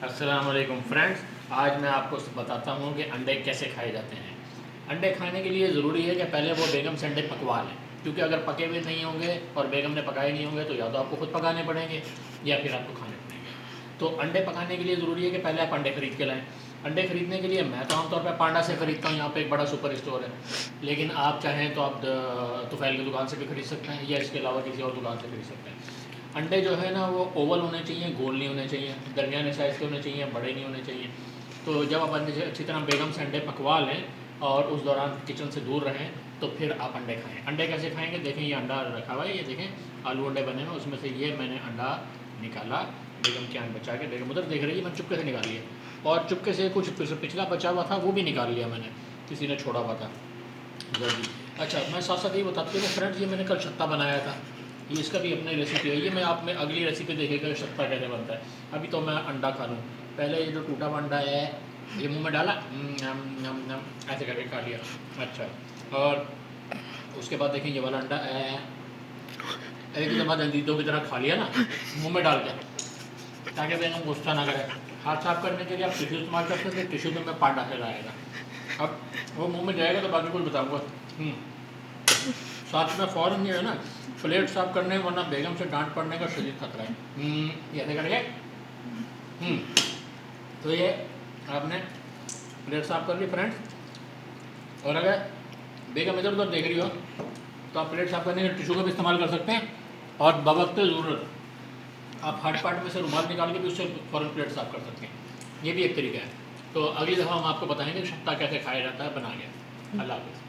अस्सलाम वालेकुम फ्रेंड्स, आज मैं आपको बताता हूँ कि अंडे कैसे खाए जाते हैं। अंडे खाने के लिए ज़रूरी है कि पहले वो बेगम से अंडे पकवा लें, क्योंकि अगर पके हुए नहीं होंगे और बेगम ने पकाए नहीं होंगे तो या तो आपको खुद पकाने पड़ेंगे या फिर आपको खाने पड़ेंगे। तो अंडे पकाने के लिए ज़रूरी है कि पहले आप अंडे ख़रीद के लाएँ। अंडे ख़रीदने के लिए मैं तो आमतौर पर पांडा से ख़रीदता हूँ, यहाँ पे एक बड़ा सुपर स्टोर है, लेकिन आप चाहें तो आप तुफ़ैल की दुकान से भी ख़रीद सकते हैं या इसके अलावा किसी और दुकान से ख़रीद सकते हैं। अंडे जो है ना वो ओवल होने चाहिए, गोल नहीं होने चाहिए, दरमियाने साइज़ के होने चाहिए, बड़े नहीं होने चाहिए। तो जब आप अंडे से अच्छी तरह बेगम से अंडे पकवा लें और उस दौरान किचन से दूर रहें तो फिर आप अंडे खाएँ। अंडे कैसे खाएँगे, देखें ये अंडा रखा हुआ है, ये देखें आलू अंडे बने हुए, उसमें से ये मैंने अंडा निकाला, बेगम की आँख बचा के, बेगम उधर देख रही है, मैंने चुपके से निकाल लिया और चुपके से कुछ पिछला बचा हुआ था वो भी निकाल लिया मैंने, किसी ने छोड़ा हुआ था जल्दी। अच्छा, मैं साथ साथ ये बताती हूँ फ्रेंड्स, ये मैंने कल छत्ता बनाया था, ये इसका भी अपनी रेसिपी है, ये मैं आप में अगली रेसिपी देखेगा छत्ता कैसे बनता है। अभी तो मैं अंडा खा लूँ। पहले ये जो टूटा हुआ अंडा है ये मुंह में डाला, नम नम नम ऐसे करके खा लिया। अच्छा, और उसके बाद देखें ये वाला अंडा एक ही दफ़ा जंजीरों की तरह खा लिया ना मुंह में डाल के, ताकि बेगम गुस्सा ना करे। हाथ साफ करने के लिए आप टिश्यू इस्तेमाल कर सकते हैं, टिश्यू में मैं पांडा से लाएगा। अब वो मुँह में जाएगा तो बाकी कुछ बताऊँगा। साथ में फ़ौरन ये है ना प्लेट साफ़ करने, वरना बेगम से डांट पड़ने का शदीद खतरा है। ये ऐसे करके तो ये आपने प्लेट साफ़ कर ली फ्रेंड्स, और अगर बेगम इधर उधर देख रही हो तो आप प्लेट साफ़ करने के टिश्यू का भी इस्तेमाल कर सकते हैं, और बवक़्ते ज़रूरत आप हॉट पॉट में से रुमाल निकाल के भी उससे फ़ौरन प्लेट साफ़ कर सकते हैं। ये भी एक तरीका है। तो अगली दफ़ा हम आपको बताएंगे छत्ता कैसे खाया जाता है बना के। अल्लाह हाफ़िज़।